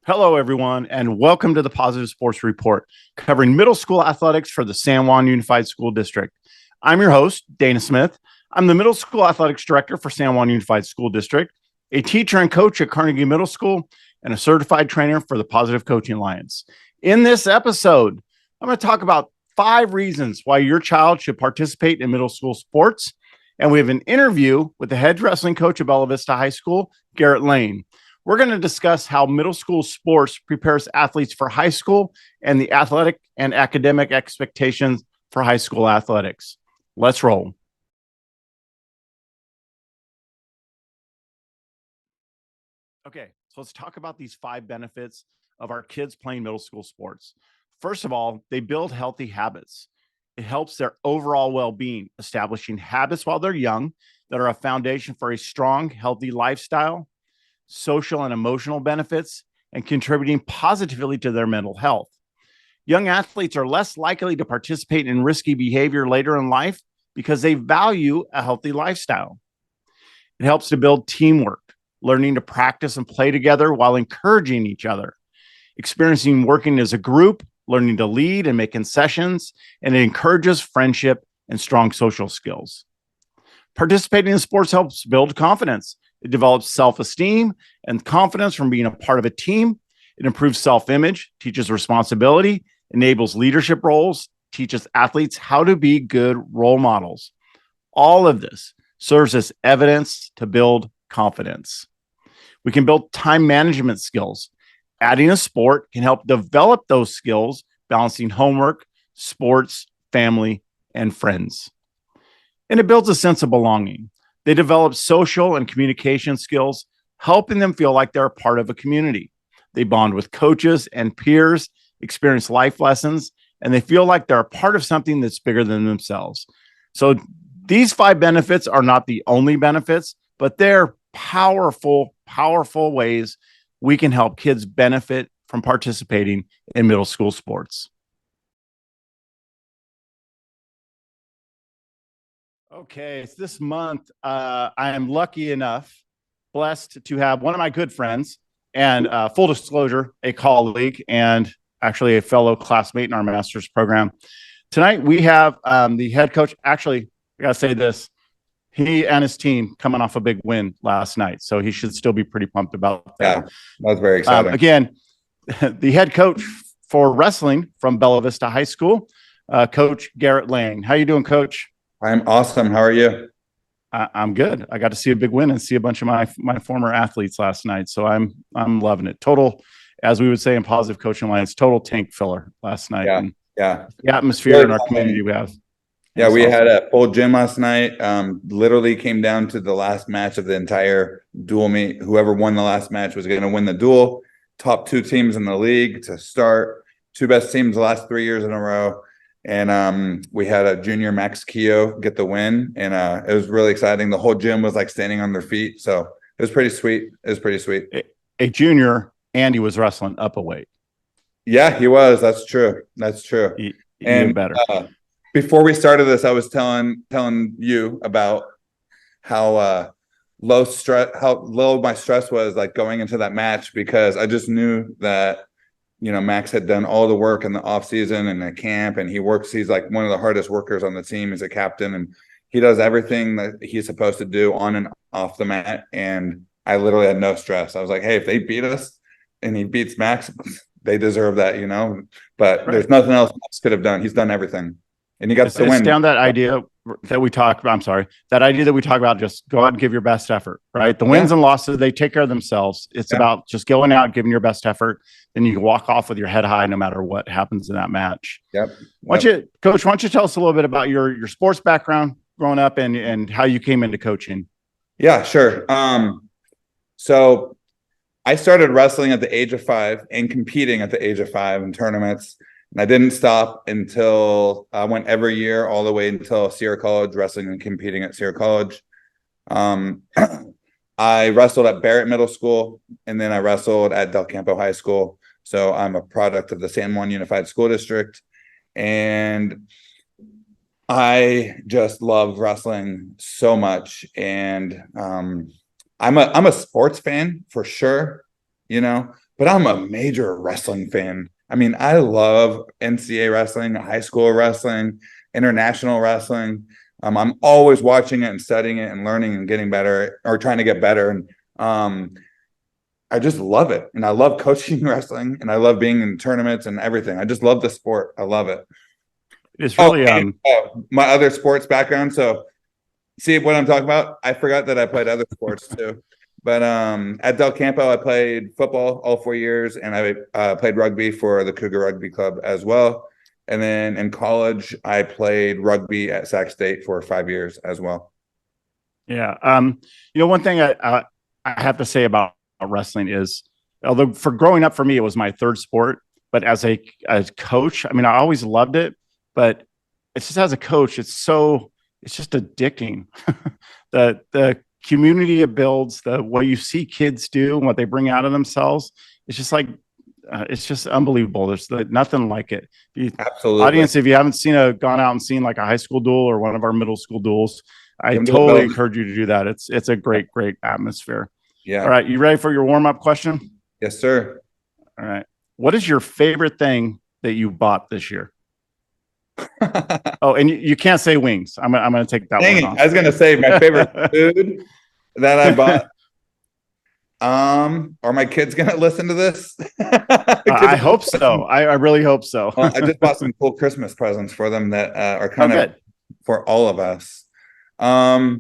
Hello, everyone, and welcome to the Positive Sports Report, covering middle school athletics for the San Juan Unified School District. I'm your host, Dana Smith. I'm the middle school athletics director for San Juan Unified School District, a teacher and coach at Carnegie Middle School, and a certified trainer for the Positive Coaching Alliance. In this episode, I'm going to talk about 5 reasons why your child should participate in middle school sports. And we have an interview with the head wrestling coach at Bella Vista High School, Garrett Lane. We're going to discuss how middle school sports prepares athletes for high school and the athletic and academic expectations for high school athletics. Let's roll. Okay, so let's talk about these 5 benefits of our kids playing middle school sports. First of all, they build healthy habits. It helps their overall well-being, establishing habits while they're young that are a foundation for a strong, healthy lifestyle, social and emotional benefits, and contributing positively to their mental health. Young athletes are less likely to participate in risky behavior later in life because they value a healthy lifestyle. It helps to build teamwork, learning to practice and play together while encouraging each other, experiencing working as a group, learning to lead and make concessions, and it encourages friendship and strong social skills. Participating in sports helps build confidence. It develops self-esteem and confidence from being a part of a team. It improves self-image, teaches responsibility, enables leadership roles, teaches athletes how to be good role models. All of this serves as evidence to build confidence. We can build time management skills. Adding a sport can help develop those skills, balancing homework, sports, family, and friends. And it builds a sense of belonging. They develop social and communication skills, helping them feel like they're a part of a community. They bond with coaches and peers, experience life lessons, and they feel like they're a part of something that's bigger than themselves. So these 5 benefits are not the only benefits, but they're powerful, powerful ways we can help kids benefit from participating in middle school sports. Okay, so this month, I am lucky enough, blessed to have one of my good friends and full disclosure, a colleague and actually a fellow classmate in our master's program. Tonight, we have the head coach. Actually, I got to say this. He and his team coming off a big win last night, so he should still be pretty pumped about that. Yeah, that was very exciting. Again, the head coach for wrestling from Bella Vista High School, Coach Garrett Lane. How you doing, Coach? I'm awesome. How are you? I'm good. I got to see a big win and see a bunch of my former athletes last night, so I'm loving it. Total, as we would say in Positive Coaching Alliance, total tank filler last night. Yeah. The atmosphere in our community we have. Yeah, we had a full gym last night. Literally came down to the last match of the entire dual meet. Whoever won the last match was going to win the duel. Top 2 teams in the league to start. 2 best teams the last 3 years in a row. And we had a junior Max Keogh get the win. And it was really exciting. The whole gym was like standing on their feet. So it was pretty sweet. A junior, and he was wrestling up a weight. Yeah, he was. That's true. Even better. Before we started this, I was telling you about how low my stress was like going into that match, because I just knew that, Max had done all the work in the off season and the camp, and he's like one of the hardest workers on the team as a captain, and he does everything that he's supposed to do on and off the mat. And I literally had no stress. I was like, hey, if they beat us and he beats Max, they deserve that, but right. There's nothing else Max could have done. He's done everything. And you got to win. Down that idea that we talk about. I'm sorry. That idea that we talk about, just go out and give your best effort, right? The wins and losses, they take care of themselves. It's about just going out, giving your best effort. Then you can walk off with your head high no matter what happens in that match. Coach, why don't you tell us a little bit about your sports background growing up and how you came into coaching? Yeah, sure. So I started wrestling at the age of 5 and competing at the age of 5 in tournaments. And I didn't stop until I went every year all the way until Sierra College, wrestling and competing at Sierra College. I wrestled at Barrett Middle School, and then I wrestled at Del Campo High School. So I'm a product of the San Juan Unified School District. And I just love wrestling so much. And I'm a sports fan for sure, but I'm a major wrestling fan. I mean, I love NCAA wrestling, high school wrestling, international wrestling. I'm always watching it and studying it and learning and getting better, or trying to get better. And I just love it. And I love coaching wrestling, and I love being in tournaments and everything. I just love the sport. I love it. It's really My other sports background. So see what I'm talking about? I forgot that I played other sports too. But at Del Campo, I played football all 4 years, and I played rugby for the Cougar Rugby Club as well. And then in college, I played rugby at Sac State for 5 years as well. Yeah. One thing I have to say about wrestling is, although for growing up for me, it was my third sport, but as a coach, I mean, I always loved it, but it's just as a coach, it's just addicting. The community it builds, what you see kids do and what they bring out of themselves, it's just like, it's just unbelievable. There's nothing like it. Absolutely. Audience, if you haven't gone out and seen like a high school duel or one of our middle school duels, I totally encourage you to do that. It's a great atmosphere. Yeah. All right. You ready for your warm-up question? Yes, sir. All right. What is your favorite thing that you bought this year? Oh, and you can't say wings. I'm going to take that one off. I was going to say my favorite food that I bought. Are my kids going to listen to this? I hope so. I really hope so. I just bought some cool Christmas presents for them that are kind of for all of us. After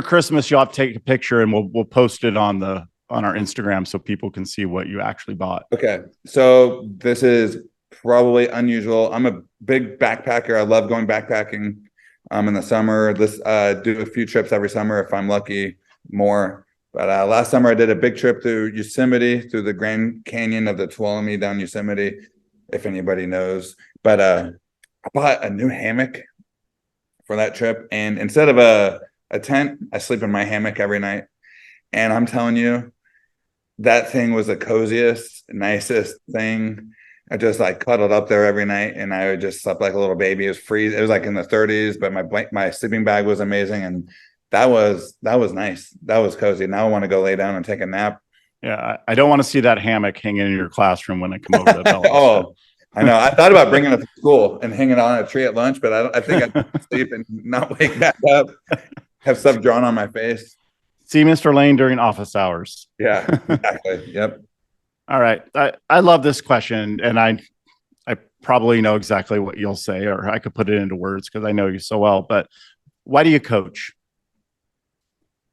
Christmas, you'll have to take a picture and we'll post it on our Instagram so people can see what you actually bought. Okay. So this is probably unusual. I'm a big backpacker. I love going backpacking in the summer. Do a few trips every summer if I'm lucky, more. But last summer I did a big trip through Yosemite, through the Grand Canyon of the Tuolumne down Yosemite, if anybody knows. But I bought a new hammock for that trip. And instead of a tent, I sleep in my hammock every night. And I'm telling you, that thing was the coziest, nicest thing. I just like cuddled up there every night, and I just slept like a little baby. It was freezing. It was like in the 30s, but my sleeping bag was amazing. And that was nice. That was cozy. Now I want to go lay down and take a nap. Yeah. I don't want to see that hammock hanging in your classroom when I come over to Bella Vista. Oh, I know. I thought about bringing it to school and hanging on a tree at lunch, but I think I'd sleep and not wake back up, have stuff drawn on my face. See Mr. Lane during office hours. Yeah, exactly. Yep. All right. I love this question, and I probably know exactly what you'll say, or I could put it into words because I know you so well, but why do you coach?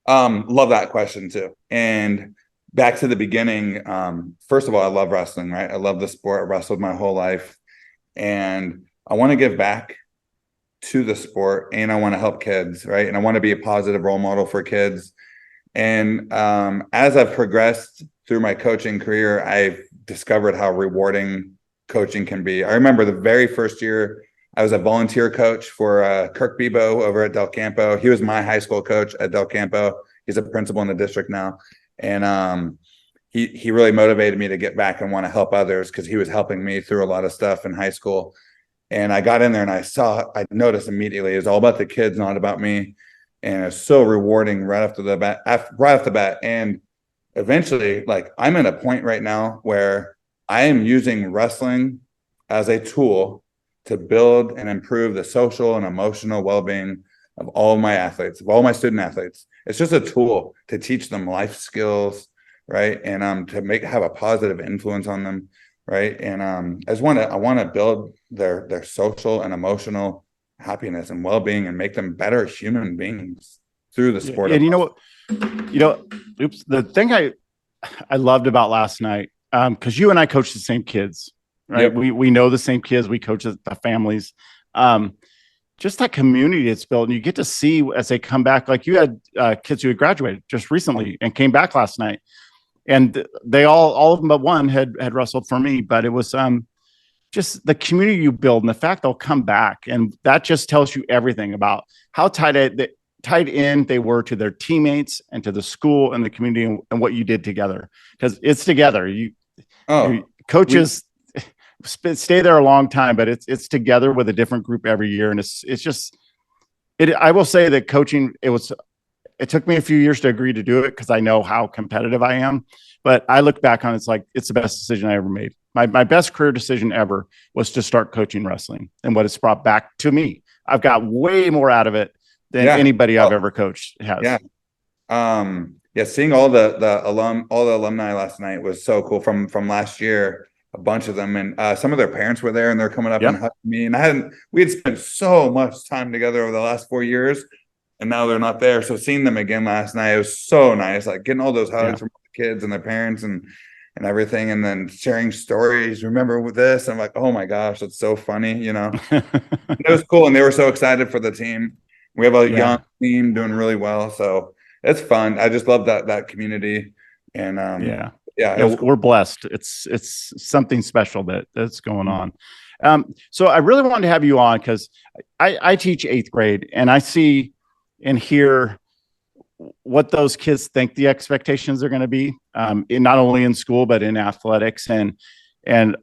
Love that question too. And back to the beginning, first of all, I love wrestling, right? I love the sport. I wrestled my whole life, and I want to give back to the sport, and I want to help kids, right? And I want to be a positive role model for kids. And as I've progressed through my coaching career, I've discovered how rewarding coaching can be. I remember the very first year I was a volunteer coach for Kirk Bebo over at Del Campo. He was my high school coach at Del Campo. He's a principal in the district now. And he really motivated me to get back and want to help others because he was helping me through a lot of stuff in high school. And I got in there and I noticed immediately it's all about the kids, not about me. And it's so rewarding right off the bat. And eventually, like, I'm at a point right now where I am using wrestling as a tool to build and improve the social and emotional well-being of all my athletes, of all my student athletes. It's just a tool to teach them life skills, right? And to have a positive influence on them, right? And I want to build their social and emotional happiness and well-being and make them better human beings through the sport. And the thing I loved about last night, because you and I coach the same kids, right? Yep. We know the same kids. We coach the families. Just that community it's built, and you get to see as they come back. Like you had kids who had graduated just recently and came back last night, and they all of them but one had wrestled for me. But it was just the community you build, and the fact they'll come back, and that just tells you everything about how tied in they were to their teammates and to the school and the community and what you did together, because it's together. Coaches stay there a long time, but it's together with a different group every year. And it's just, I will say that coaching, it took me a few years to agree to do it because I know how competitive I am, But I look back on it, it's like it's the best decision I ever made. My best career decision ever was to start coaching wrestling and what it's brought back to me. I've got way more out of it than anybody I've ever coached has. Yeah. Seeing all the alumni last night was so cool from last year, a bunch of them, and some of their parents were there and they're coming up and hugging me. And we had spent so much time together over the last 4 years, and now they're not there. So seeing them again last night, it was so nice, like getting all those hugs from the kids and their parents and everything, and then sharing stories. Remember with this? I'm like, oh my gosh, that's so funny, you know. It was cool, and they were so excited for the team. We have a young team doing really well, so it's fun. I just love that community, and we're blessed. It's something special that's going on. So I really wanted to have you on because I teach 8th grade, and I see and hear what those kids think the expectations are going to be, not only in school but in athletics, and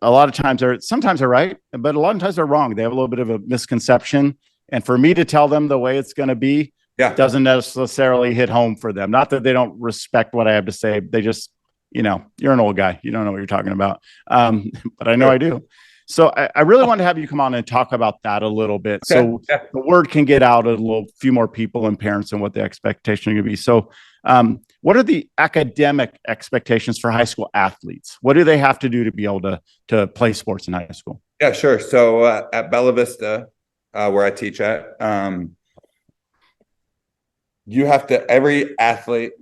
a lot of times sometimes they're right, but a lot of times they're wrong. They have a little bit of a misconception, and for me to tell them the way it's going to be doesn't necessarily hit home for them. Not that they don't respect what I have to say. They just, you're an old guy. You don't know what you're talking about. But I know I do. So I really want to have you come on and talk about that a little bit. So the word can get out to a few more people and parents and what the expectation is going to be. So what are the academic expectations for high school athletes? What do they have to do to be able to play sports in high school? Yeah, sure. So at Bella Vista, where I teach at, you have to, every athlete,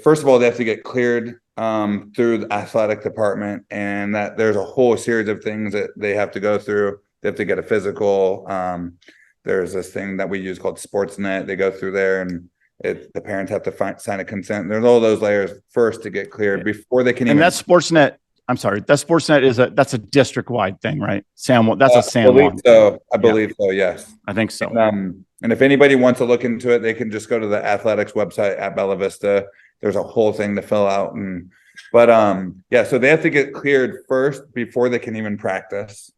first of all, they have to get cleared through the athletic department, and that there's a whole series of things that they have to go through. They have to get a physical. There's this thing that we use called Sportsnet. They go through there, and the parents have to sign a consent. There's all those layers first to get cleared before they can even. And that Sportsnet, I'm sorry, that Sportsnet that's a district-wide thing, right? That's a San Juan. I believe so, yes. I think so. And if anybody wants to look into it, they can just go to the athletics website at Bella Vista. There's a whole thing to fill out. So they have to get cleared first before they can even practice.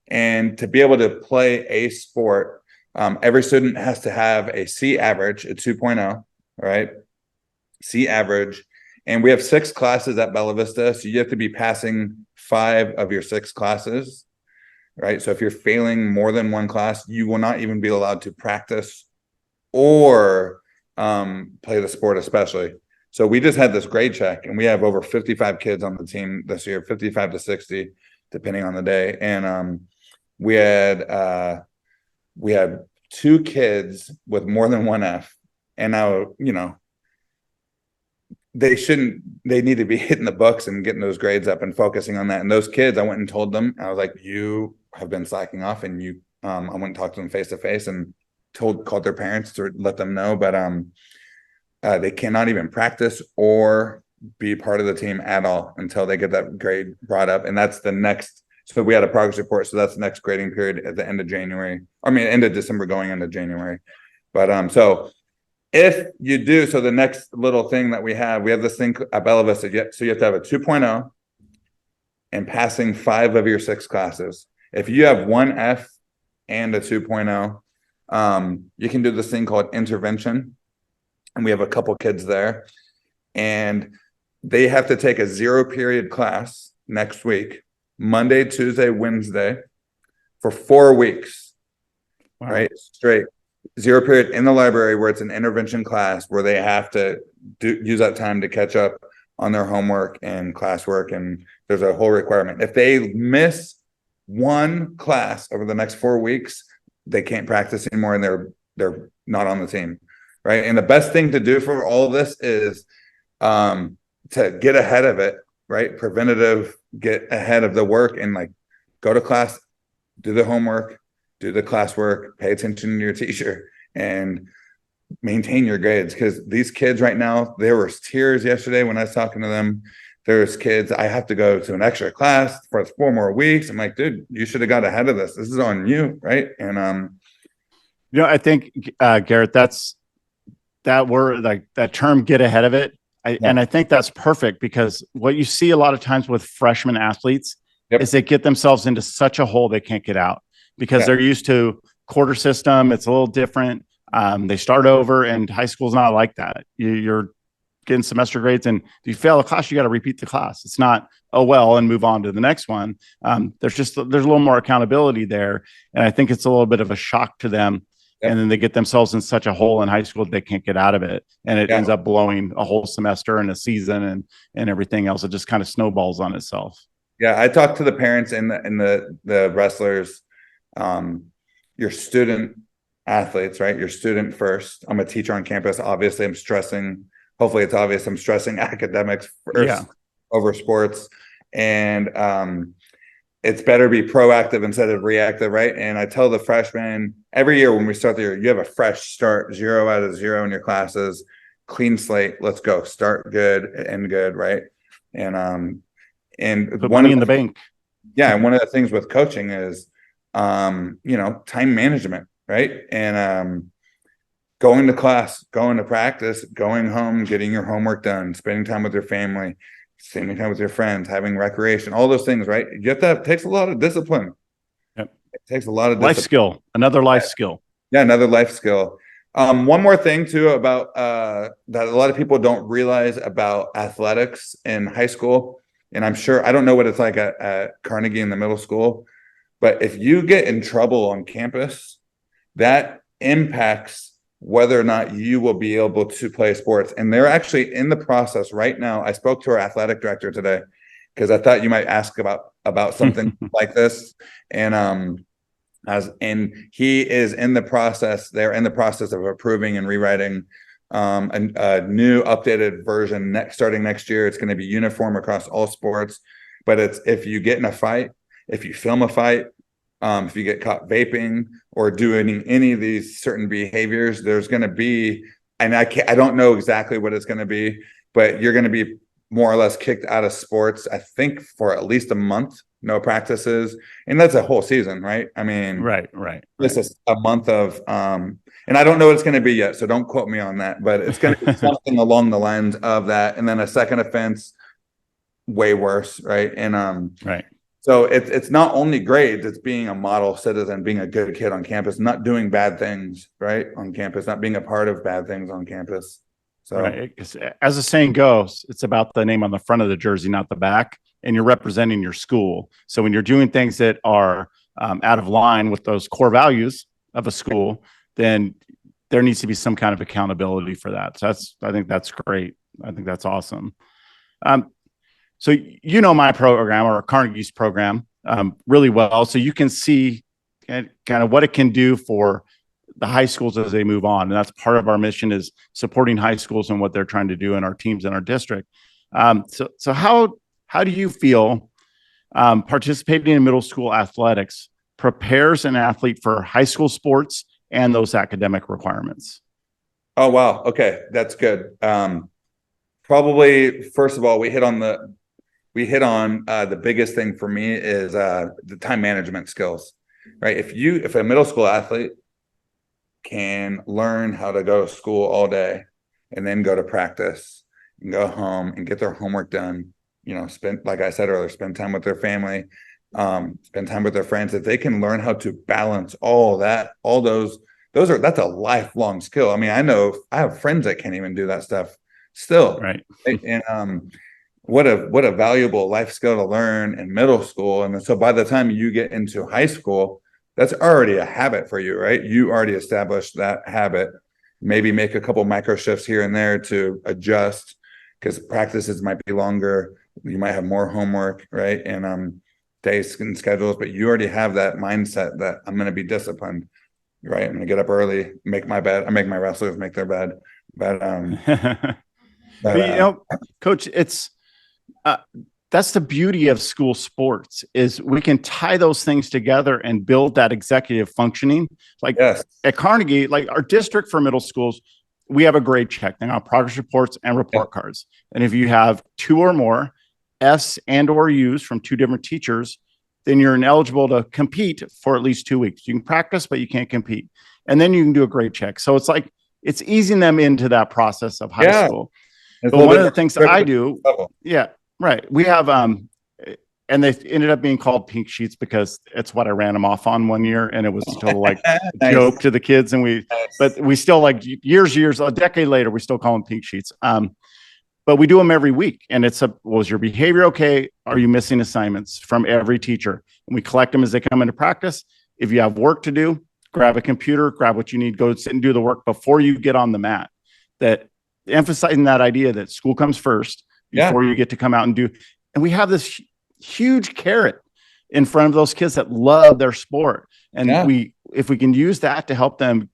And to be able to play a sport, every student has to have a C average, a 2.0, right? C average. And we have 6 classes at Bella Vista. So you have to be passing 5 of your 6 classes, right? So if you're failing more than one class, you will not even be allowed to practice or play the sport, especially. So we just had this grade check, and we have over 55 kids on the team this year, 55 to 60, depending on the day. And we had 2 kids with more than 1 F. And now, they need to be hitting the books and getting those grades up and focusing on that. And those kids, I went and told them, I was like, you have been slacking off, and I went and talked to them face to face and called their parents to let them know. But they cannot even practice or be part of the team at all until they get that grade brought up. And that's the next. So we had a progress report. So that's the next grading period at the end of end of December going into January. But so if you do, so the next little thing that we have this thing at Bella Vista. So you have to have a 2.0 and passing 5 of your 6 classes. If you have 1 F and a 2.0, you can do this thing called intervention. And we have a couple kids there, and they have to take a 0 period class next week, Monday, Tuesday, Wednesday, for 4 weeks, right? Straight 0 period in the library, where it's an intervention class where they have to use that time to catch up on their homework and classwork. And there's a whole requirement. If they miss 1 class over the next 4 weeks, they can't practice anymore, and they're not on the team. Right. And the best thing to do for all of this is to get ahead of it, right? Preventative, get ahead of the work, and go to class, do the homework, do the classwork, pay attention to your teacher, and maintain your grades. Because these kids right now, there was tears yesterday when I was talking to them. There's kids, I have to go to an extra class for 4 more weeks. I'm like, dude, you should have got ahead of this. This is on you. Right. And, I think, Garrett, that word, like that term, get ahead of it. And I think that's perfect, because what you see a lot of times with freshman athletes is they get themselves into such a hole they can't get out, because they're used to quarter system. It's a little different. They start over, and high school's not like that. You're getting semester grades, and if you fail a class, you got to repeat the class. It's not, oh, well, and move on to the next one. There's a little more accountability there. And I think it's a little bit of a shock to them. Yep. And then they get themselves in such a hole in high school that they can't get out of it. And it ends up blowing a whole semester and a season and everything else. It just kind of snowballs on itself. Yeah. I talked to the parents and the wrestlers, your student athletes, right? Your student first. I'm a teacher on campus. Obviously hopefully it's obvious I'm stressing academics first over sports. And, it's better to be proactive instead of reactive, right? And I tell the freshmen every year when we start the year, you have a fresh start, 0 out of 0 in your classes, clean slate. Let's go. Start good, end good, right? And put money in the bank. Yeah, and one of the things with coaching is, time management, right? And going to class, going to practice, going home, getting your homework done, spending time with your family, spending time with your friends, having recreation, all those things, right? It takes a lot of discipline. Yep. It takes a lot of life skill, another life skill. Yeah, another life skill. One more thing too about that a lot of people don't realize about athletics in high school. And I'm sure, I don't know what it's like at Carnegie in the middle school, but if you get in trouble on campus, that impacts whether or not you will be able to play sports. And they're actually in the process right now. I spoke to our athletic director today because I thought you might ask about something like this. And he is in the process. They're in the process of approving and rewriting a new updated version starting next year. It's going to be uniform across all sports, but it's if you get in a fight, if you film a fight, if you get caught vaping or doing any of these certain behaviors, there's going to be, and I don't know exactly what it's going to be, but you're going to be more or less kicked out of sports, I think, for at least a month, no practices. And that's a whole season, right? I mean, right. This is a month of, and I don't know what it's going to be yet, so don't quote me on that, but it's going to be something along the lines of that. And then a second offense, way worse, right? And right. So it's not only grades, it's being a model citizen, being a good kid on campus, not doing bad things, right, on campus, not being a part of bad things on campus. So right. As the saying goes, it's about the name on the front of the jersey, not the back, and you're representing your school. So when you're doing things that are out of line with those core values of a school, then there needs to be some kind of accountability for that. So I think that's great. I think that's awesome. So my program or Carnegie's program really well. So you can see kind of what it can do for the high schools as they move on. And that's part of our mission is supporting high schools and what they're trying to do in our teams in our district. So how do you feel participating in middle school athletics prepares an athlete for high school sports and those academic requirements? Oh, wow. Okay. That's good. Probably, first of all, we hit on the biggest thing for me is the time management skills, right? If a middle school athlete can learn how to go to school all day and then go to practice and go home and get their homework done, like I said earlier, spend time with their family, spend time with their friends, if they can learn how to balance all that, that's a lifelong skill. I mean, I know I have friends that can't even do that stuff still. Right. And what a valuable life skill to learn in middle school. And so by the time you get into high school, that's already a habit for you, right? You already established that habit. Maybe make a couple micro shifts here and there to adjust because practices might be longer. You might have more homework, right? And days and schedules, but you already have that mindset that I'm going to be disciplined, right? I'm going to get up early, make my bed. I make my wrestlers make their bed. But Coach, it's that's the beauty of school sports is we can tie those things together and build that executive functioning. Like at Carnegie, like our district for middle schools, we have a grade check. They have progress reports and report cards. And if you have 2 or more F's and or U's from 2 different teachers, then you're ineligible to compete for at least 2 weeks. You can practice, but you can't compete. And then you can do a grade check. So it's like, it's easing them into that process of high school. But one of the things that I do, right. We have, and they ended up being called pink sheets because it's what I ran them off on one year. And it was still like a joke to the kids. And but we still like years, a decade later, we still call them pink sheets. but we do them every week. And was your behavior okay? Are you missing assignments from every teacher? And we collect them as they come into practice. If you have work to do, grab a computer, grab what you need, go sit and do the work before you get on the mat. That emphasizing that idea that school comes first before you get to come out and do. And we have this huge carrot in front of those kids that love their sport. And if we can use that to help them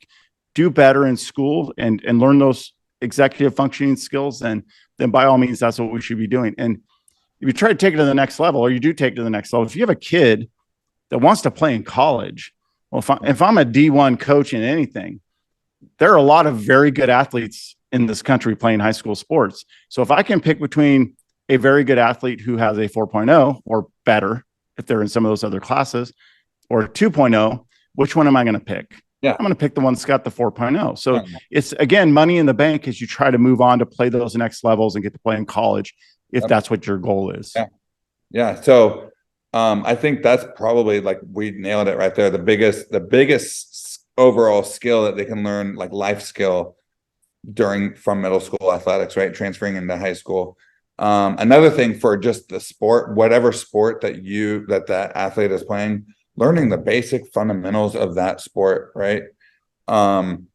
do better in school and learn those executive functioning skills, then by all means, that's what we should be doing. And if you try to take it to the next level, or you do take it to the next level, if you have a kid that wants to play in college, well, if I'm a D1 coach in anything, there are a lot of very good athletes in this country playing high school sports. So if I can pick between a very good athlete who has a 4.0 or better, if they're in some of those other classes, or 2.0, which one am I going to pick? I'm going to pick the one that's got the 4.0. So it's, again, money in the bank as you try to move on to play those next levels and get to play in college, if that's what your goal is. So I think that's probably, like, we nailed it right there. The biggest overall skill that they can learn, like life skill from middle school athletics, right? Transferring into high school. Another thing for just the sport, whatever sport that athlete is playing, learning the basic fundamentals of that sport, right?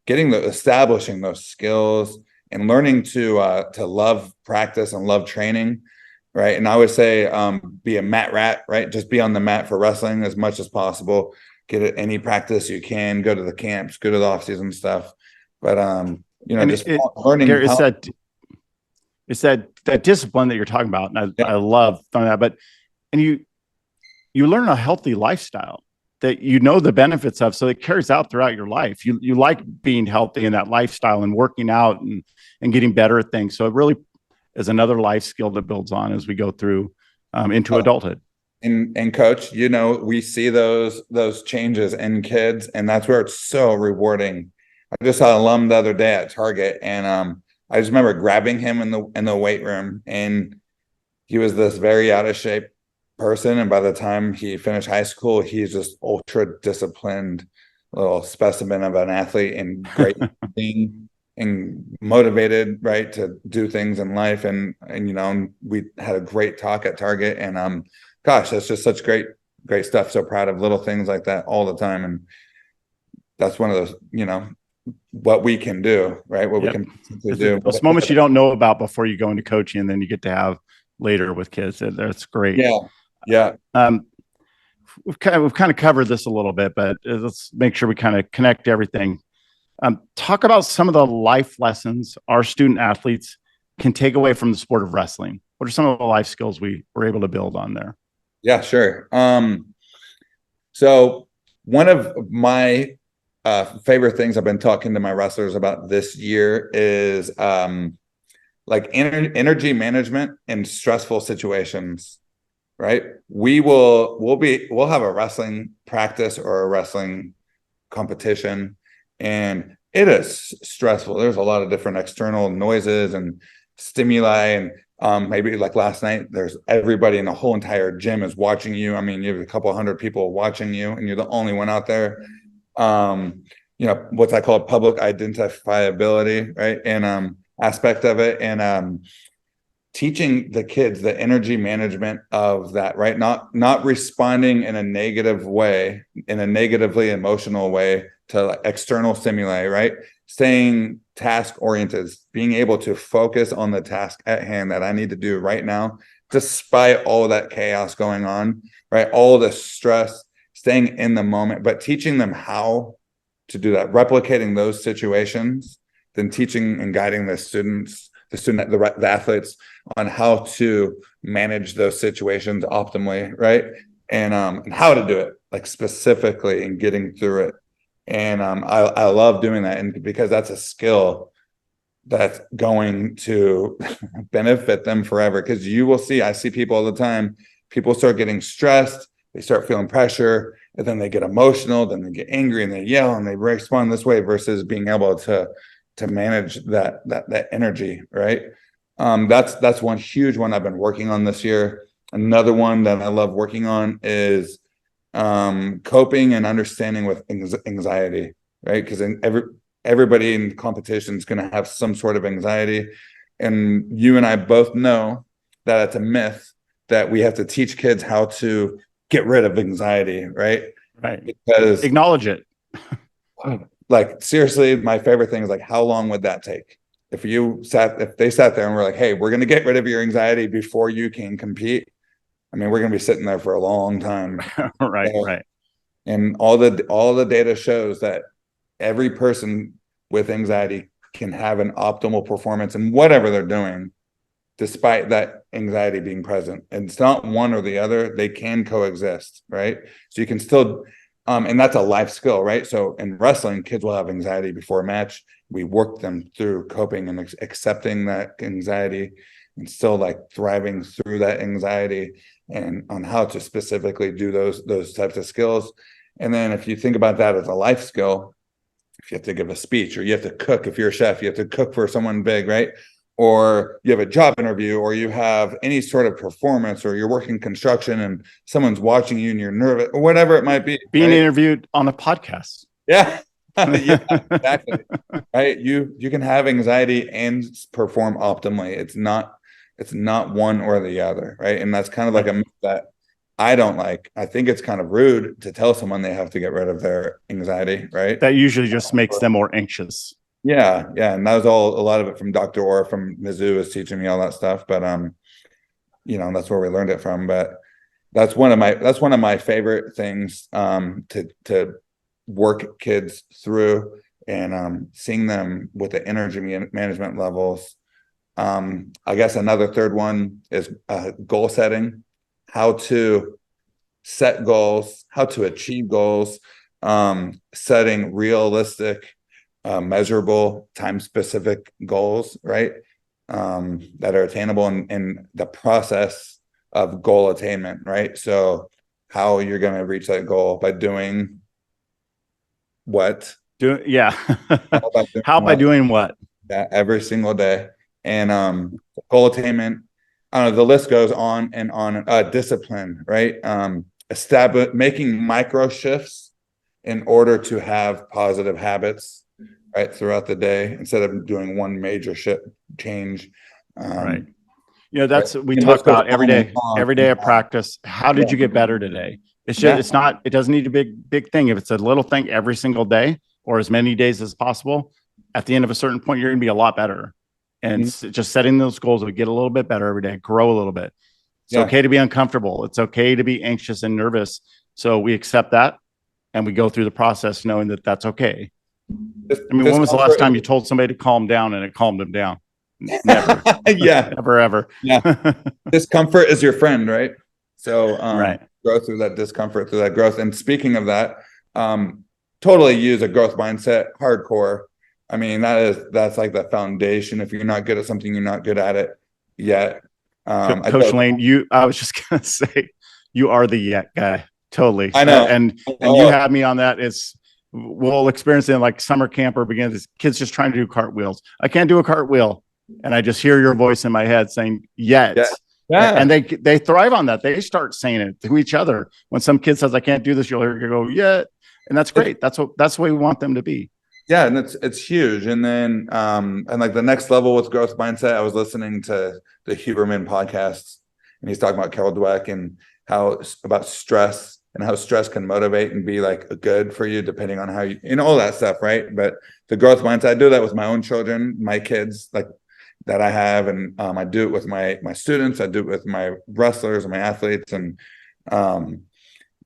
Establishing those skills and learning to love practice and love training, right? And I would say be a mat rat, right? Just be on the mat for wrestling as much as possible. Get at any practice you can. Go to the camps. Go to the off-season stuff. But learning. It's that discipline that you're talking about, and I love that. But you learn a healthy lifestyle that you know the benefits of, so it carries out throughout your life. You like being healthy in that lifestyle and working out and getting better at things. So it really is another life skill that builds on as we go through into adulthood. And coach, we see those changes in kids, and that's where it's so rewarding. I just saw an alum the other day at Target, and I just remember grabbing him in the weight room, and he was this very out of shape person. And by the time he finished high school, he's just ultra disciplined little specimen of an athlete and great being and motivated, right, to do things in life. And we had a great talk at Target, and gosh, that's just such great stuff. So proud of little things like that all the time. And that's one of those, what we can do, right? What we can do. Those moments you don't know about before you go into coaching, and then you get to have later with kids. That's great. Yeah. We've kind of covered this a little bit, but let's make sure we kind of connect everything. Talk about some of the life lessons our student athletes can take away from the sport of wrestling. What are some of the life skills we were able to build on there? Yeah, sure. So one of my favorite things I've been talking to my wrestlers about this year is like energy management in stressful situations, right? We'll have a wrestling practice or a wrestling competition, and it is stressful. There's a lot of different external noises and stimuli, and maybe like last night, there's everybody in the whole entire gym is watching you. I mean, you have a couple hundred people watching you, and you're the only one out there. What I call public identifiability, right? And aspect of it, and teaching the kids the energy management of that, right? Not responding in a negative way, in a negatively emotional way to external stimuli, right? Staying task oriented, being able to focus on the task at hand that I need to do right now, despite all that chaos going on, right? All the stress, staying in the moment, but teaching them how to do that, replicating those situations, then teaching and guiding the athletes on how to manage those situations optimally, right? And how to do it, like specifically, and getting through it. And I love doing that, and because that's a skill that's going to benefit them forever. Because you will see, I see people all the time, people start getting stressed, they start feeling pressure, and then they get emotional, then they get angry, and they yell, and they respond this way, versus being able to manage that energy, right? That's one huge one I've been working on this year. Another one that I love working on is coping and understanding with anxiety, right? Because everybody in competition is going to have some sort of anxiety, And you and I both know that it's a myth that we have to teach kids how to get rid of anxiety, right? Right. Because acknowledge it. like seriously, my favorite thing is like, how long would that take? If they sat there and were like, hey, we're going to get rid of your anxiety before you can compete. I mean, we're going to be sitting there for a long time. Right. So, right. and all the data shows that every person with anxiety can have an optimal performance in whatever they're doing, despite that anxiety being present. And it's not one or the other. They can coexist, right? So you can still, and that's a life skill, right? So in wrestling, kids will have anxiety before a match. We work them through coping and accepting that anxiety and still like thriving through that anxiety and on how to specifically do those types of skills. And then if you think about that as a life skill, if you have to give a speech or you have to cook, if you're a chef, you have to cook for someone big, right? Or you have a job interview, or you have any sort of performance, or you're working construction and someone's watching you and you're nervous, or whatever it might be. Being right? interviewed on a podcast. Yeah. Yeah, exactly. Right. You can have anxiety and perform optimally. It's not one or the other. Right. And that's kind of like a myth that I don't like. I think it's kind of rude to tell someone they have to get rid of their anxiety. Right. That usually just makes them more anxious. Yeah. Yeah. And that was a lot of it from Dr. Orr from Mizzou was teaching me all that stuff. But that's where we learned it from. But that's one of my favorite things to work kids through, and seeing them with the energy management levels. I guess another third one is goal setting, how to set goals, how to achieve goals, setting realistic, measurable, time specific goals, right? That are attainable in the process of goal attainment, right? So how you're going to reach that goal by doing what? How by doing what? Yeah, every single day. And goal attainment, I don't know, the list goes on and on. Discipline, right? Making micro shifts in order to have positive habits, right, throughout the day instead of doing one major change. Right. That's we talk about every day of practice. How did you get better today? It's just it doesn't need a big thing. If it's a little thing every single day or as many days as possible, at the end of a certain point, you're going to be a lot better. And just setting those goals will get a little bit better every day, grow a little bit. It's okay to be uncomfortable. It's okay to be anxious and nervous. So we accept that and we go through the process knowing that that's okay. When was the last time you told somebody to calm down and it calmed them down? Never. Never, ever. Yeah. Discomfort is your friend, right? So right. Go through that discomfort, through that growth. And speaking of that, totally use a growth mindset, hardcore. I mean, that's like the foundation. If you're not good at something, you're not good at it yet. Coach Lane, I was just gonna say, you are the yet guy. Totally. I know. And you had me on that. We'll experience it in like summer camp or begins. Kids just trying to do cartwheels. I can't do a cartwheel. And I just hear your voice in my head saying, yet. Yeah. And they thrive on that. They start saying it to each other. When some kid says, I can't do this, you'll hear you go, yet. And that's great. That's the way we want them to be. Yeah. And it's huge. And then, and like the next level with growth mindset, I was listening to the Huberman podcast and he's talking about Carol Dweck and about stress and how stress can motivate and be like good for you, depending on how all that stuff. Right. But the growth mindset, I do that with my own children, my kids, like that I have. And I do it with my students. I do it with my wrestlers and my athletes. And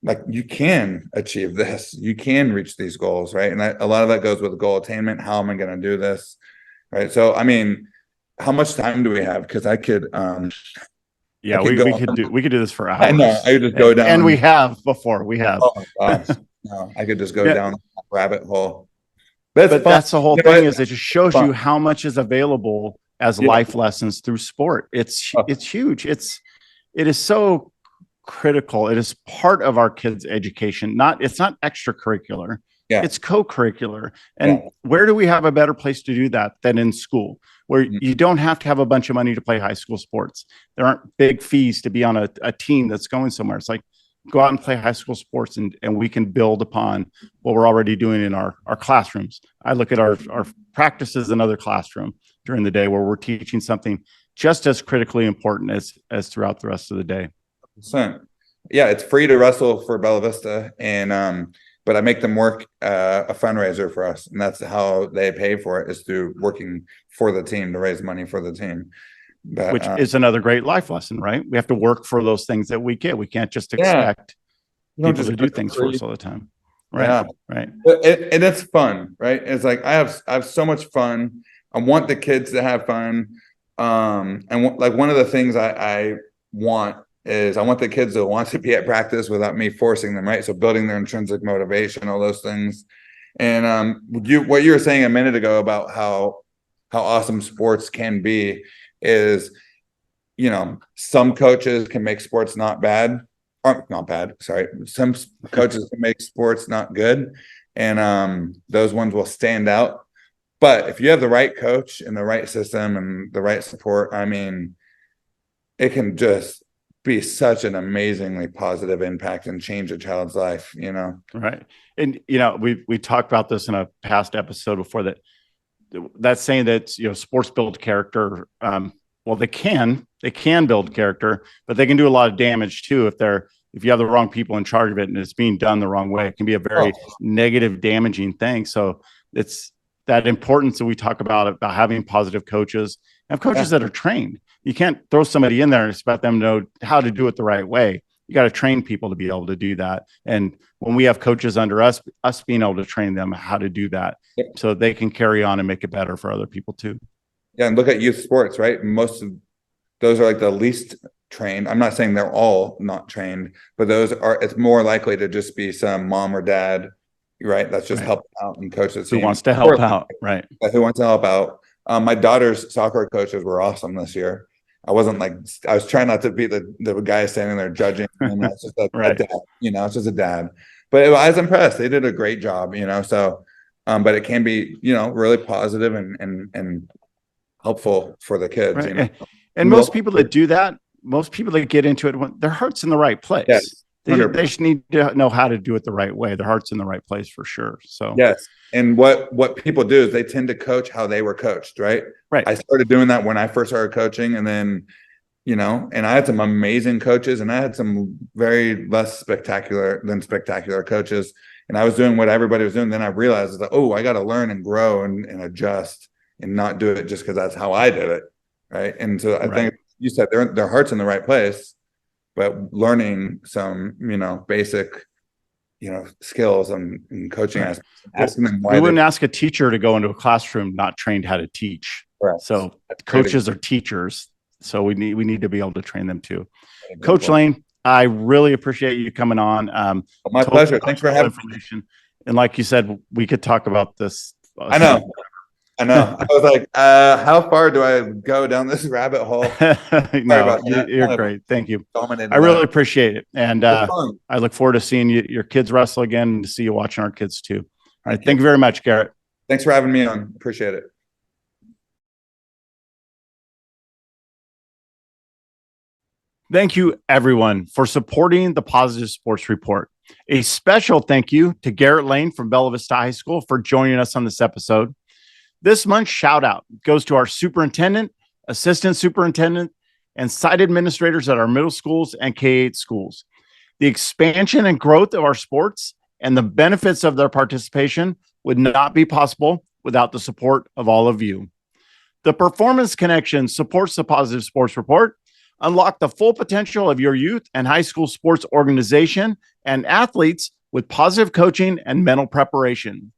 like you can achieve this, you can reach these goals. Right. And a lot of that goes with goal attainment. How am I going to do this? Right. So, I mean, how much time do we have? Because I could, we could do this for hours. I know. I could just go down. And we have before. We have. Oh my gosh. No, I could just go down a rabbit hole. But that's the whole thing is it just shows you how much is available as life lessons through sport. It's huge. It is so critical. It is part of our kids' education. It's not extracurricular. Yeah. It's co-curricular. And where do we have a better place to do that than in school, where you don't have to have a bunch of money to play high school sports? There aren't big fees to be on a team that's going somewhere. It's like go out and play high school sports, and we can build upon what we're already doing in our classrooms. I look at our practices in another classroom during the day where we're teaching something just as critically important as throughout the rest of the day. Yeah, it's free to wrestle for Bella Vista, and but I make them work a fundraiser for us, and that's how they pay for it, is through working for the team to raise money for the team. But, which is another great life lesson, right? We have to work for those things that we get. We can't just expect people to do things for us all the time. Right. Yeah. Right. And it's fun, right? It's like I have so much fun. I want the kids to have fun. And like one of the things I want is I want the kids to want to be at practice without me forcing them, right? So building their intrinsic motivation, all those things. And what you were saying a minute ago about how awesome sports can be is, some coaches can make sports not bad, or not bad. Sorry. Some coaches can make sports not good. And those ones will stand out. But if you have the right coach and the right system and the right support, I mean, it can just be such an amazingly positive impact and change a child's life, Right. And, we talked about this in a past episode before, that's saying that, sports build character. Well, they can build character, but they can do a lot of damage too. If you have the wrong people in charge of it and it's being done the wrong way, it can be a very negative, damaging thing. So it's that importance that we talk about having positive coaches and coaches that are trained. You can't throw somebody in there and expect them to know how to do it the right way. You got to train people to be able to do that. And when we have coaches under us being able to train them how to do that, so they can carry on and make it better for other people too. Yeah. And look at youth sports, right? Most of those are like the least trained. I'm not saying they're all not trained, but it's more likely to just be some mom or dad, right? That's just helping out and coach the team. Who wants to help out, right? Who wants to help out. My daughter's soccer coaches were awesome this year. I was trying not to be the guy standing there judging. It's just a dad, it's just a dad. But I was impressed. They did a great job, so, but it can be, really positive and helpful for the kids. Right. And most people that do that, most people that get into it, their heart's in the right place. Yes, they just need to know how to do it the right way. Their heart's in the right place for sure. So yes. And what people do is they tend to coach how they were coached, right? Right. I started doing that when I first started coaching, and then, and I had some amazing coaches, and I had some very less spectacular coaches, and I was doing what everybody was doing. Then I realized that, I got to learn and grow and adjust and not do it just because that's how I did it, right? And so I think you said their heart's in the right place, but learning some, basic, skills and coaching aspects, asking them why. We wouldn't ask a teacher to go into a classroom not trained how to teach. Right. So coaches are teachers. So we need to be able to train them too. Coach Lane, I really appreciate you coming on. My pleasure. Thanks for having information. And like you said, we could talk about this. I know. I was like, how far do I go down this rabbit hole? No, you're great. Thank you. I really appreciate it. And I look forward to seeing your kids wrestle again and to see you watching our kids too. All right. Thank you very much, Garrett. Thanks for having me on. Appreciate it. Thank you, everyone, for supporting the Positive Sports Report. A special thank you to Garrett Lane from Bella Vista High School for joining us on this episode. This month's shout out goes to our superintendent, assistant superintendent, and site administrators at our middle schools and K-8 schools. The expansion and growth of our sports and the benefits of their participation would not be possible without the support of all of you. The Performance Connection supports the Positive Sports Report. Unlock the full potential of your youth and high school sports organization and athletes with positive coaching and mental preparation.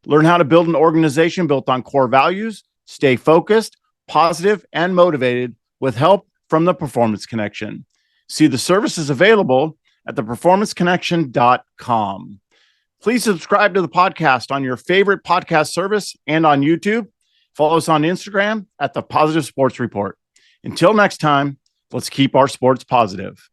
Learn how to build an organization built on core values, stay focused, positive, and motivated with help from the Performance Connection. See the services available at theperformanceconnection.com. Please subscribe to the podcast on your favorite podcast service and on YouTube. Follow us on Instagram at The Positive Sports Report. Until next time, let's keep our sports positive.